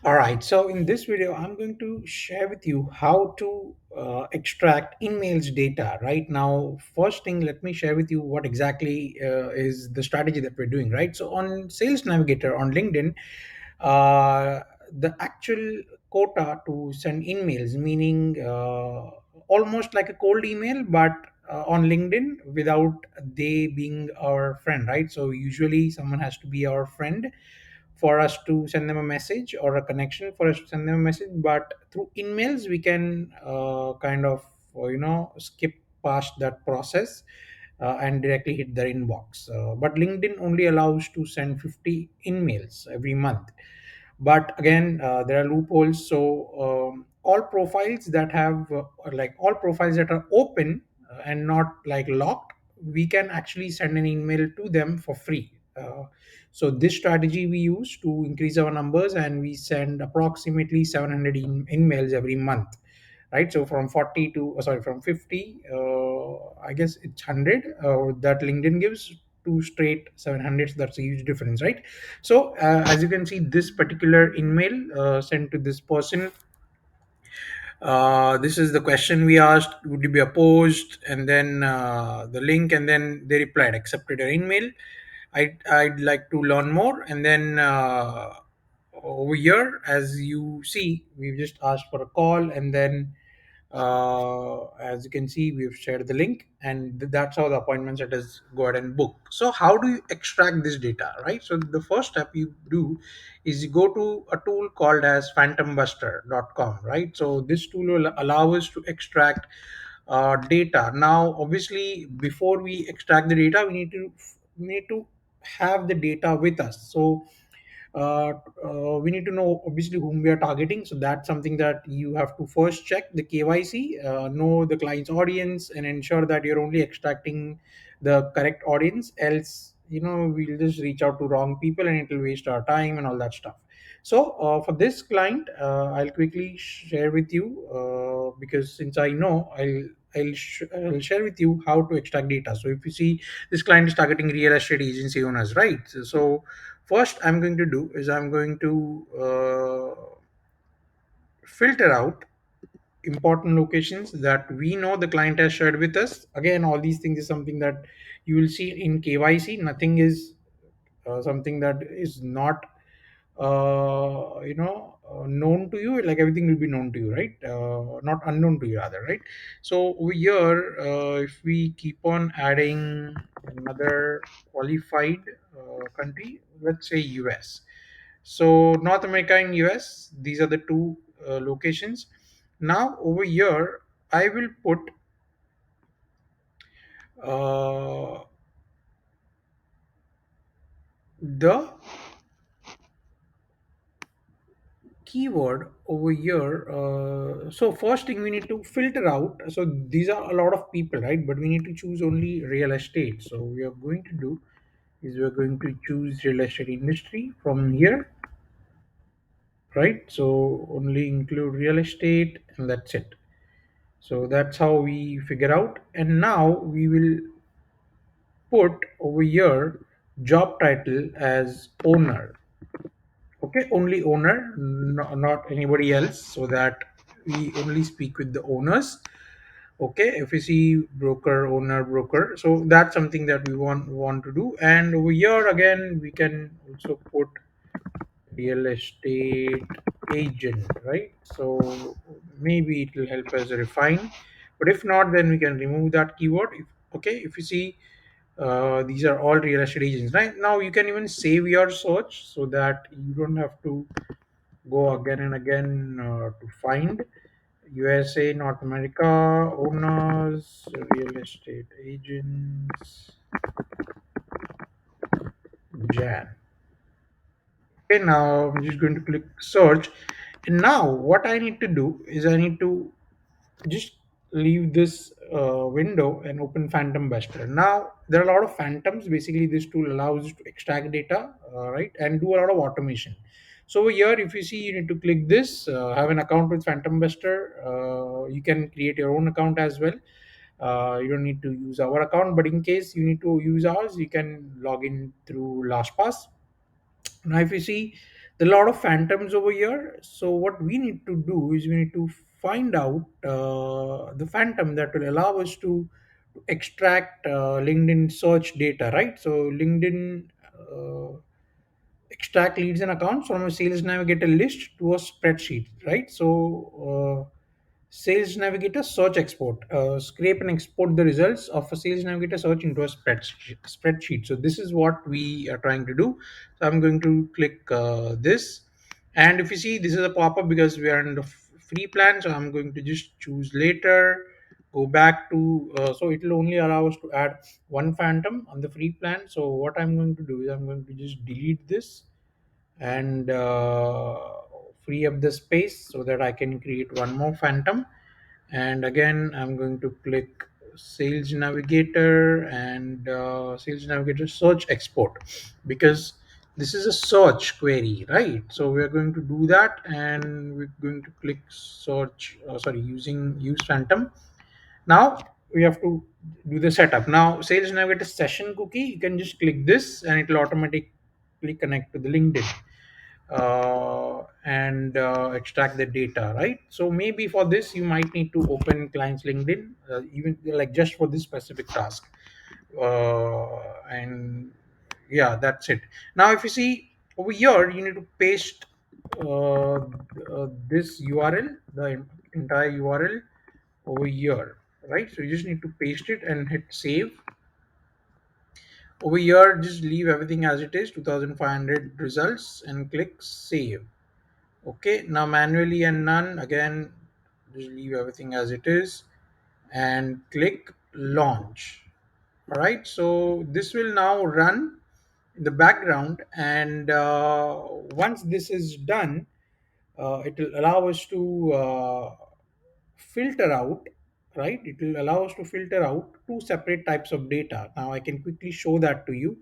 All right, so in this video, I'm going to share with you how to extract emails data. Right now, first thing, let me share with you what exactly is the strategy that we're doing. Right, so on Sales Navigator on LinkedIn, the actual quota to send emails, meaning almost like a cold email, but on LinkedIn without they being our friend. Right, so usually someone has to be our friend for us to send them a message, or a connection for us to send them a message. But through emails we can kind of skip past that process and directly hit their inbox. But LinkedIn only allows to send 50 emails every month. But again, there are loopholes. So all profiles that have like all profiles that are open and not like locked, we can actually send an email to them for free. So this strategy we use to increase our numbers, and we send approximately 700 emails every month. Right, so from 40 to sorry, from 50, I guess it's 100 that LinkedIn gives, to straight 700. That's a huge difference, right? So as you can see, this particular email sent to this person, this is the question we asked: would you be opposed? And then the link, and then they replied, accepted your email. I'd like to learn more. And then over here, as you see, we've just asked for a call, and then as you can see, we've shared the link, and that's how the appointment setters go ahead and book. So how do you extract this data, right? So the first step you do is you go to a tool called as phantombuster.com, right? So this tool will allow us to extract data. Now obviously, before we extract the data, we need to have the data with us. So uh, we need to know obviously whom we are targeting. So that's something that you have to first check the KYC, know the client's audience, and ensure that you're only extracting the correct audience. Else, we'll just reach out to wrong people, and it will waste our time and all that stuff. So for this client, I'll quickly share with you, because since I know, I'll share with you how to extract data. So if you see, this client is targeting real estate agency owners, right? So first I'm going to do is I'm going to filter out important locations that we know the client has shared with us. Again, all these things is something that you will see in KYC. Nothing is something that is not known to you. Like, everything will be known to you, right? Not unknown to you, rather, right? So over here, if we keep on adding another qualified country, let's say US. So North America and US, these are the two locations. Now over here, I will put uh, the keyword over here. So first thing, we need to filter out. So these are a lot of people, right? But we need to choose only real estate. So we are going to do is we're going to choose real estate industry from here, right? So only include real estate, and that's it. So that's how we figure out. And now we will put over here job title as owner. Okay, only owner, not anybody else, so that we only speak with the owners. Okay, if we see broker, owner, broker, so that's something that we want to do. And over here again, we can also put real estate agent, right? So maybe it will help us refine. But if not, then we can remove that keyword. Okay, if you see, these are all real estate agents. Right now, you can even save your search so that you don't have to go again and again to find. USA, North America, owners, real estate agents, Jan. Okay, now I'm just going to click search. And now what I need to do is I need to just leave this window and open Phantom Buster. Now there are a lot of phantoms. Basically, this tool allows you to extract data, right, and do a lot of automation. So over here, if you see, you need to click this. Have an account with Phantom Buster. You can create your own account as well. You don't need to use our account, but in case you need to use ours, you can log in through LastPass. Now, if you see, There are a lot of phantoms over here. So what we need to do is we need to find out the phantom that will allow us to extract LinkedIn search data, right? So LinkedIn extract leads and accounts from a sales navigator list to a spreadsheet, right? So sales navigator search export, scrape and export the results of a sales navigator search into a spreadsheet. So this is what we are trying to do. So I'm going to click this, and if you see, this is a pop-up because we are in the free plan. So I'm going to just choose later, go back to so it will only allow us to add one phantom on the free plan. So what I'm going to do is I'm going to just delete this and free up the space so that I can create one more phantom. And again, I'm going to click Sales Navigator and Sales Navigator Search Export, because this is a search query, right? So we're going to do that, and we're going to click search, sorry, using use phantom. Now we have to do the setup. Now Sales Navigator session cookie, you can just click this and it will automatically connect to the LinkedIn and extract the data, right? So maybe for this you might need to open client's LinkedIn, even like just for this specific task. And yeah, that's it. Now if you see over here, you need to paste this URL, the entire URL over here, right? So you just need to paste it and hit save. Over here, just leave everything as it is, 2500 results, and click save. Okay, now manually and none, again, just leave everything as it is and click launch. All right, so this will now run in the background, and once this is done, it will allow us to filter out, right? It will allow us to filter out two separate types of data. Now I can quickly show that to you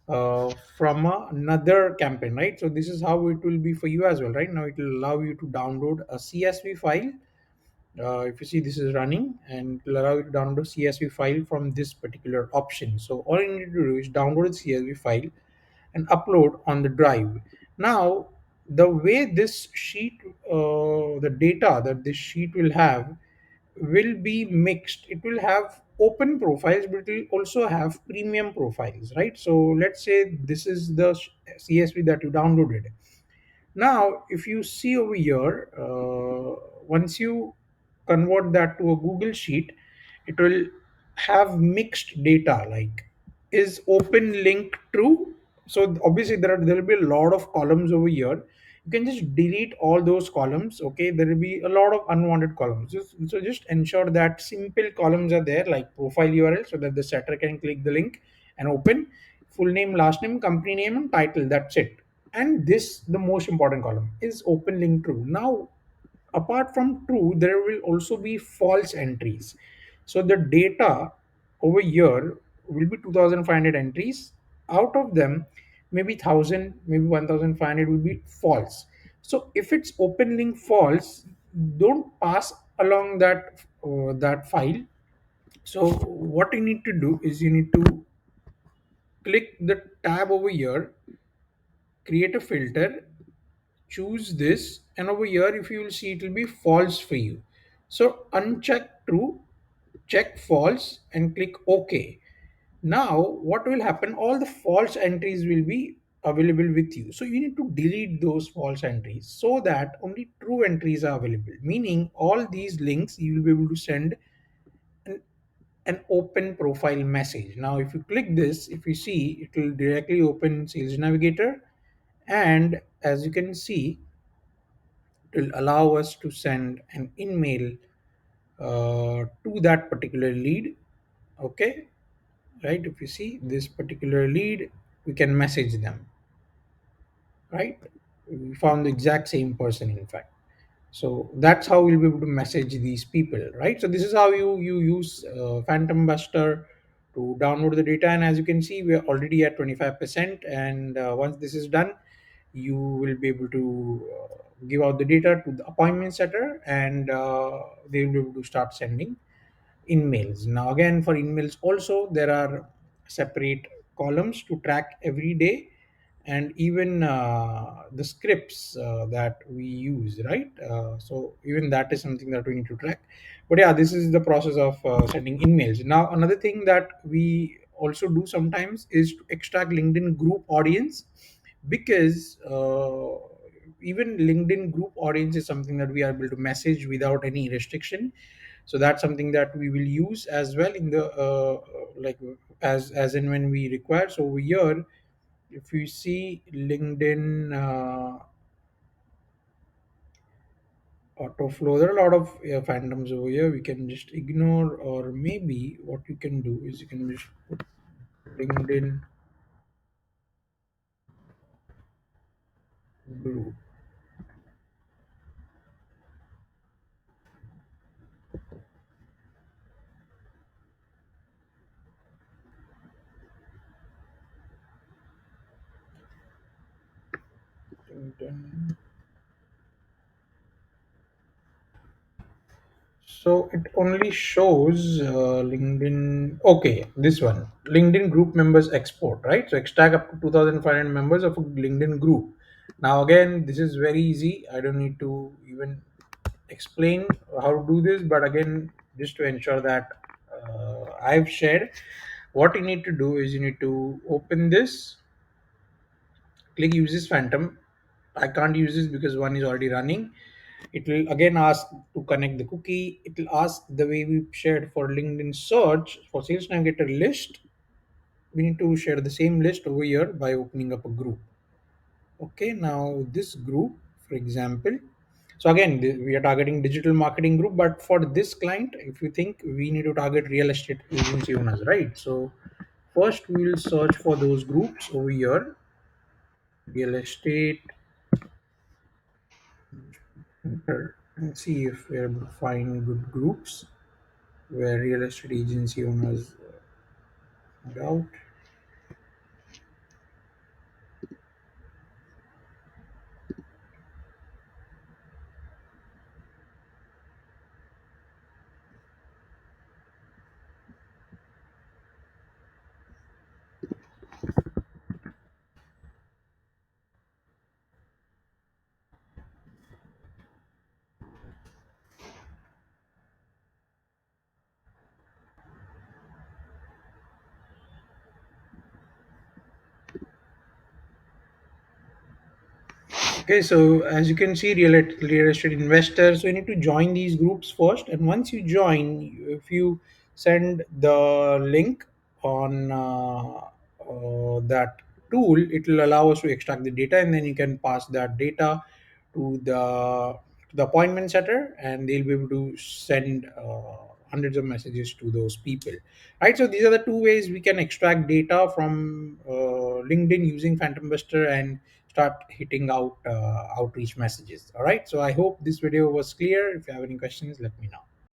from another campaign, right? So this is how it will be for you as well, right? Now it will allow you to download a CSV file. If you see, this is running, and it will allow you to download a CSV file from this particular option. So all you need to do is download the CSV file and upload on the drive. Now, the way this sheet, the data that this sheet will have, will be mixed. It will have open profiles, but it will also have premium profiles, right? So let's say this is the CSV that you downloaded. Now, if you see over here, once you convert that to a Google Sheet, it will have mixed data. Like, is open link true? So obviously there will be a lot of columns over here. You can just delete all those columns. Okay, there will be a lot of unwanted columns. So just ensure that simple columns are there, like profile URL, so that the setter can click the link and open. Full name, last name, company name, and title. That's it. And this, the most important column, is open link true. Now apart from true, there will also be false entries. So the data over here will be 2500 entries. Out of them, maybe 1000, maybe 1500 will be false. So if it's open link false, don't pass along that file. So what you need to do is you need to click the tab over here, create a filter, choose this, and over here if you will see, it will be false for you. So uncheck true, check false, and click OK. Now what will happen, all the false entries will be available with you. So you need to delete those false entries so that only true entries are available, meaning all these links you will be able to send an, an open profile message. Now if you click this, if you see, it will directly open Sales Navigator, and as you can see, it will allow us to send an email to that particular lead. Okay, right? If you see this particular lead, we can message them, right? We found the exact same person, in fact. So that's how we'll be able to message these people, right? So this is how you use Phantom Buster to download the data. And as you can see, we are already at 25%. And once this is done, you will be able to give out the data to the appointment setter, and they will be able to start sending Inmails. Now again, for Inmails also, there are separate columns to track every day, and even the scripts that we use, right? So even that is something that we need to track. But yeah, this is the process of sending emails. Now another thing that we also do sometimes is to extract LinkedIn group audience, because even LinkedIn group audience is something that we are able to message without any restriction. So that's something that we will use as well in the like as in when we require. So over here, if you see LinkedIn auto flow, there are a lot of phantoms over here. We can just ignore, or maybe what you can do is you can just put LinkedIn group. LinkedIn. So it only shows LinkedIn. Okay, this one, LinkedIn group members export, right? So extract up to 2,500 members of a LinkedIn group. Now again, this is very easy. I don't need to even explain how to do this, but again, just to ensure that I've shared, what you need to do is you need to open this, click uses phantom. I can't use this because one is already running. It will again ask to connect the cookie. It will ask the way we shared for LinkedIn search for Sales Navigator list. We need to share the same list over here by opening up a group. Okay, now this group, for example, so again, we are targeting digital marketing group, but for this client, if you think, we need to target real estate agency owners, right? So first we will search for those groups over here, real estate, and see if we're able to find good groups where real estate agency owners are out. Okay, so as you can see, real estate investors, so you need to join these groups first. And once you join, if you send the link on that tool, it will allow us to extract the data, and then you can pass that data to the appointment setter, and they'll be able to send hundreds of messages to those people. Right. So these are the two ways we can extract data from LinkedIn using PhantomBuster and start hitting out outreach messages. All right. So I hope this video was clear. If you have any questions, let me know.